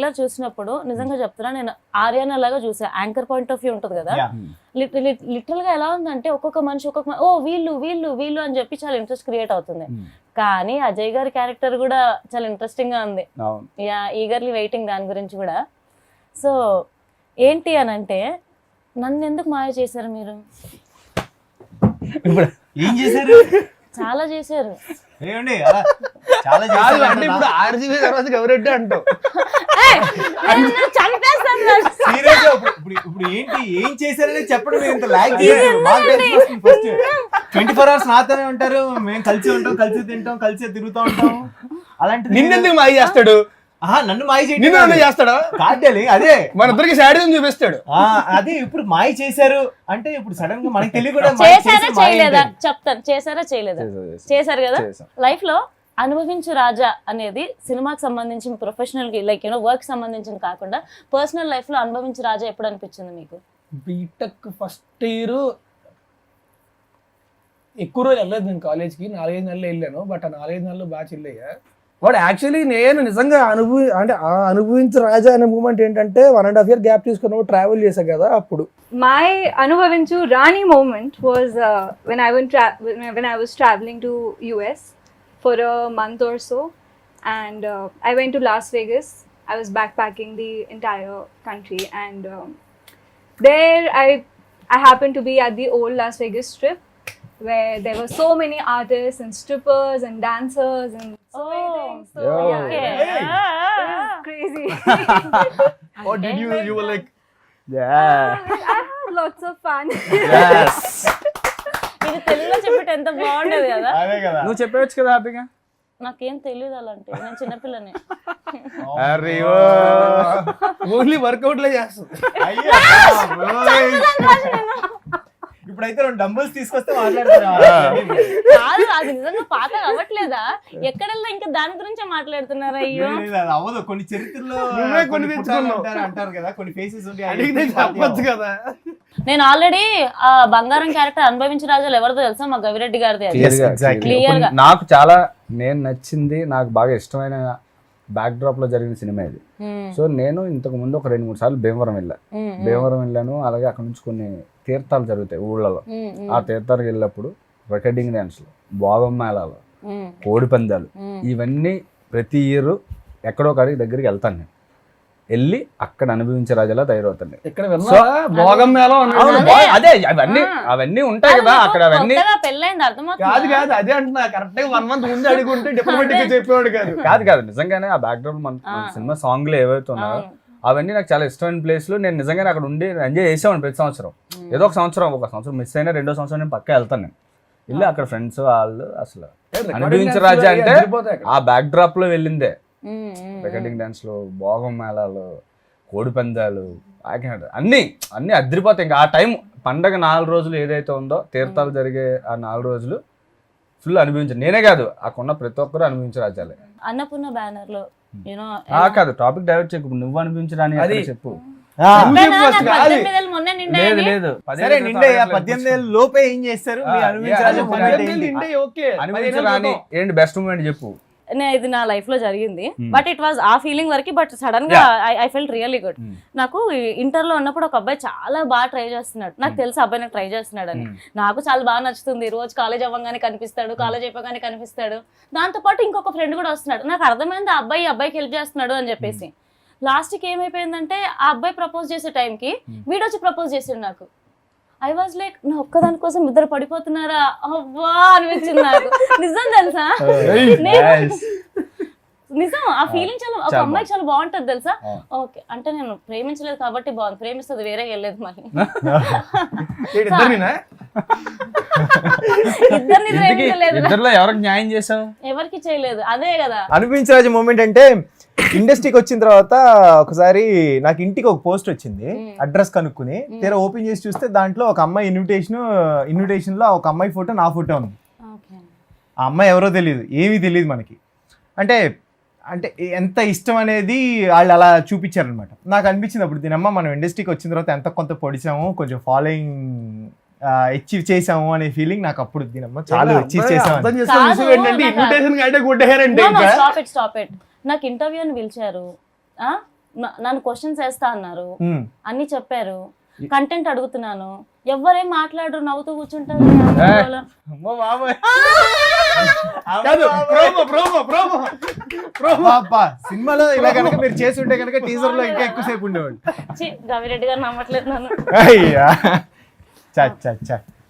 ఇలా చూసినప్పుడు నిజంగా చెప్తున్నా, నేను ఆర్యానా లాగా చూసా. యాంకర్ పాయింట్ ఆఫ్ వ్యూ ఉంటుంది కదా, లిటరల్ గా ఎలా ఉందంటే ఒక్కొక్క మనిషి ఓ వీళ్ళు వీళ్ళు వీళ్ళు అని చెప్పి చాలా ఇంట్రెస్ట్ క్రియేట్ అవుతుంది. కానీ అజయ్ గారి క్యారెక్టర్ కూడా చాలా ఇంట్రెస్టింగ్ గా ఉంది. యా, ఈగర్లీ వెయిటింగ్ దాని గురించి కూడా. సో ఏంటి అని అంటే, నన్ను ఎందుకు మాయ చేశారు మీరు? ఏం చేశారు? చాలా చేశారు. అంటే ఇప్పుడు ఆర్జీవీ తర్వాత ఎవరెడ్డి అంటావు. ఇప్పుడు ఏంటి ఏం చేశారని చెప్పడం ఇంత లాగ్ ఫస్ట్ 24 hours నాతోనే ఉంటారు, మేము కలిసి ఉంటాం, కలిసి తింటాం, కలిసి తిరుగుతూ ఉంటాం. అలాంటి నిన్నెందుకు మాయ చేస్తాడు? నన్ను మాయ చేస్తాడా? కాదేలి అదే మన ఇద్దరికి శాడిజం చూపిస్తాడు. అదే ఇప్పుడు మాయ చేశారు అంటే ఇప్పుడు సడన్ గా మనకి తెలియకుండా చేశారా చేయలేదా చెప్తాను. చేశారా చేయలేదా? చేశారు కదా. లైఫ్ లో అనుభవించు రాజా అనేది సినిమాకి సంబంధించిన ప్రొఫెషనల్ కి లైక్ యూనో వర్క్ సంబంధించిన కాకుండా పర్సనల్ లైఫ్ లో అనుభవించు రాజా ఎప్పుడు అనిపించింది మీకు? బీటెక్ ఫస్ట్ ఇయర్ ఎక్కువ రోజు వెళ్ళలేదు నేను కాలేజ్కి, 4-5 నెలలు వెళ్ళాను. బట్ ఆ 4-5 నెలలు బాగా చిల్లయ్యా. వాడు యాక్చువల్లీ నేను నిజంగా అనుభవించు రాజా అనే మూమెంట్ ఏంటంటే 1.5 year గ్యాప్ తీసుకున్నప్పుడు ట్రావెల్ చేశా కదా అప్పుడు. My అనుభవించు రాణి moment was when I was traveling to US for a month or so, and I went to Las Vegas. I was backpacking the entire country, and there I happened to be at the old Las Vegas Strip, where there were so many artists and strippers and dancers and so many things. So it was crazy. What did you were like? I had lots of fun. Yes. ఇది తెలుగులో చెప్పేట ఎంత బాగుండేది కదా. నువ్వు చెప్పవచ్చు కదా హ్యాపీగా. నాకేం తెలియదు అలాంటి, నేను చిన్నపిల్లని. ఓన్లీ వర్కౌట్లే చేస్తాను. ఇప్పుడైతే 2 డంబుల్స్ తీసుకొస్తే మాట్లాడతారు. అది నిజంగా పాత అవ్వట్లేదా? ఎక్కడెల్లా ఇంకా దాని గురించే మాట్లాడుతున్నారు. అయ్యో అవ్వదు. కొన్ని చరిత్రలో అంటారు కదా, కొన్ని ఫేసెస్ ఉంటాయి కదా. నేను ఆల్రెడీ ఆ బంగారం క్యారెక్టర్ అనుభవించిన రాజాలు ఎవరిదో తెలుసా? మా గవిరెడ్డి గారిది. క్లియర్ గా నాకు చాలా నేను నచ్చింది, నాకు బాగా ఇష్టమైన బ్యాక్ డ్రాప్ లో జరిగిన సినిమా ఇది. సో నేను ఇంతకు ముందు ఒక 2-3 సార్లు భీమవరం వెళ్ళాను. అలాగే అక్కడ నుంచి కొన్ని తీర్థాలు జరుగుతాయి ఊళ్ళలో. ఆ తీర్థాలకు వెళ్ళినప్పుడు రికార్డింగ్ డాన్స్లు, భోగం మేళాలు, కోడి పందాలు, ఇవన్నీ ప్రతి ఇయర్ ఎక్కడో కాడికి దగ్గరికి వెళ్తాను. నేను వెళ్ళి అక్కడ అనుభవించే రాజాలా తయారవుతాను. అదే అవన్నీ ఉంటాయి కదా అక్కడ. అవన్నీ పెళ్ళైంది అర్థమవుతుంది కాదు అదే అంటున్నా. కరెక్ట్ గా 1 month ముందు అడుగుంటే డిప్లొమాటిక్ చెప్పేవాడు కాదు నిజంగానే ఆ బ్యాక్ డ్రాప్ మన సినిమా సాంగ్లు ఏవైతే ఉన్నాయో అవన్నీ నాకు చాలా ఇష్టమైన ప్లేస్లు. నేను నిజంగానే అక్కడ ఉండి ఎంజాయ్ చేసేవాడిని ప్రతి సంవత్సరం. ఏదో ఒక సంవత్సరం మిస్ అయినా 2వ సంవత్సరం నేను పక్కా వెళ్తాను. నేను వెళ్ళి అక్కడ ఫ్రెండ్స్ వాళ్ళు అసలు అనుభవించే రాజా అంటే ఆ బ్యాక్ డ్రాప్ లో వెళ్ళిందే. రికార్డింగ్ డాన్స్ లో, భోగం మేళాలు, కోడి పందాలు, అన్ని అదిరిపోతాయి. ఇంకా ఆ టైం పండగ 4 రోజులు ఏదైతే ఉందో తీర్థాలు జరిగే ఆ 4 రోజులు ఫుల్ అనుభవించాను. నేనే కాదు అక్కడ ప్రతి ఒక్కరు అనుభవించే రాజాలే. అన్నపూర్ణ బ్యానర్ లో కాదు టాపిక్ డైవర్ట్ చేయకు, నువ్వు అనిపించడానికి అది చెప్పు. లేదు 18 లోపే ఏం చేస్తారు? ఏంటి బెస్ట్ మూమెంట్ చెప్పు. ఇది నా లైఫ్ లో జరిగింది. బట్ ఇట్ వాజ్ ఆ ఫీలింగ్ వరకు. బట్ సడన్ గా ఐ ఫెల్ట్ రియల్లీ గుడ్. నాకు ఇంటర్ లో ఉన్నప్పుడు ఒక అబ్బాయి చాలా బాగా ట్రై చేస్తున్నాడు. నాకు తెలుసు అబ్బాయి నాకు ట్రై చేస్తున్నాడు అని. నాకు చాలా బాగా నచ్చుతుంది. రోజు కాలేజ్ అవ్వగానే కనిపిస్తాడు, కాలేజ్ అయిపోగానే కనిపిస్తాడు. దాంతో పాటు ఇంకొక ఫ్రెండ్ కూడా వస్తున్నాడు. నాకు అర్థమైంది ఆ అబ్బాయికి హెల్ప్ చేస్తున్నాడు అని చెప్పేసి. లాస్ట్ కి ఏమైపోయిందంటే ఆ అబ్బాయి ప్రపోజ్ చేసే టైంకి వీడొచ్చి ప్రపోజ్ చేసాడు నాకు. ఐ వాజ్ లైక్, నా ఒక్కదాని కోసం ఇద్దరు పడిపోతున్నారా అవ్వా అనిపించింది నాకు. నిజం తెలుసా, నిజం ఆ ఫీలింగ్ చాలా. ఒక అమ్మాయికి చాలా బాగుంటది తెలుసా. ఓకే అంటే నేను ప్రేమించలేదు కాబట్టి బాగుంది, ప్రేమిస్తుంది వేరే వెళ్ళలేదు మరి. ఇద్దరిని ప్రేమించలేదు, ఎవరికి న్యాయం చేసావు? ఎవరికి చేయలేదు. అదే కదా అనిపించే రాజు మూమెంట్ అంటే. ఇండస్ట్రీకి వచ్చిన తర్వాత ఒకసారి నాకు ఇంటికి ఒక పోస్ట్ వచ్చింది, అడ్రస్ కనుక్కుని తీరా ఓపెన్ చేసి చూస్తే దాంట్లో ఒక అమ్మాయి ఇన్విటేషన్ లో ఒక అమ్మాయి ఫోటో, నా ఫోటో ఉంది. ఆ అమ్మాయి ఎవరో తెలియదు, ఏమీ తెలియదు మనకి. అంటే ఎంత ఇష్టం అనేది వాళ్ళు అలా చూపించారనమాట. నాకు అనిపించింది అప్పుడు, దీనమ్మ మనం ఇండస్ట్రీకి వచ్చిన తర్వాత ఎంత కొంత పొడిచాము, కొంచెం ఫాలోయింగ్ అచీవ్ చేసాము అనే ఫీలింగ్ నాకు అప్పుడు. దీనమ్మ చాలా అచీవ్ చేసాము. నాకు ఇంటర్వ్యూ అని పిలిచారు. నన్ను క్వశ్చన్స్ వేస్తా అన్నారు, ఉమ్. అన్ని చెప్పారు, కంటెంట్ అడుగుతున్నాను, ఎవ్వరేం మాట్లాడరు, నవ్వుతూ కూర్చుంటారు. అమ్మో బాబాయ్. అబ్బా, సినిమాలో ఇలా కనుక మీరు చేసి ఉంటే కనుక టీజర్ లో ఇంకా ఎక్కువసేపు ఉండేవాడు. గవిరెడ్డి గారు నమ్మట్లేదు నన్ను. అయ్యా చ చ చ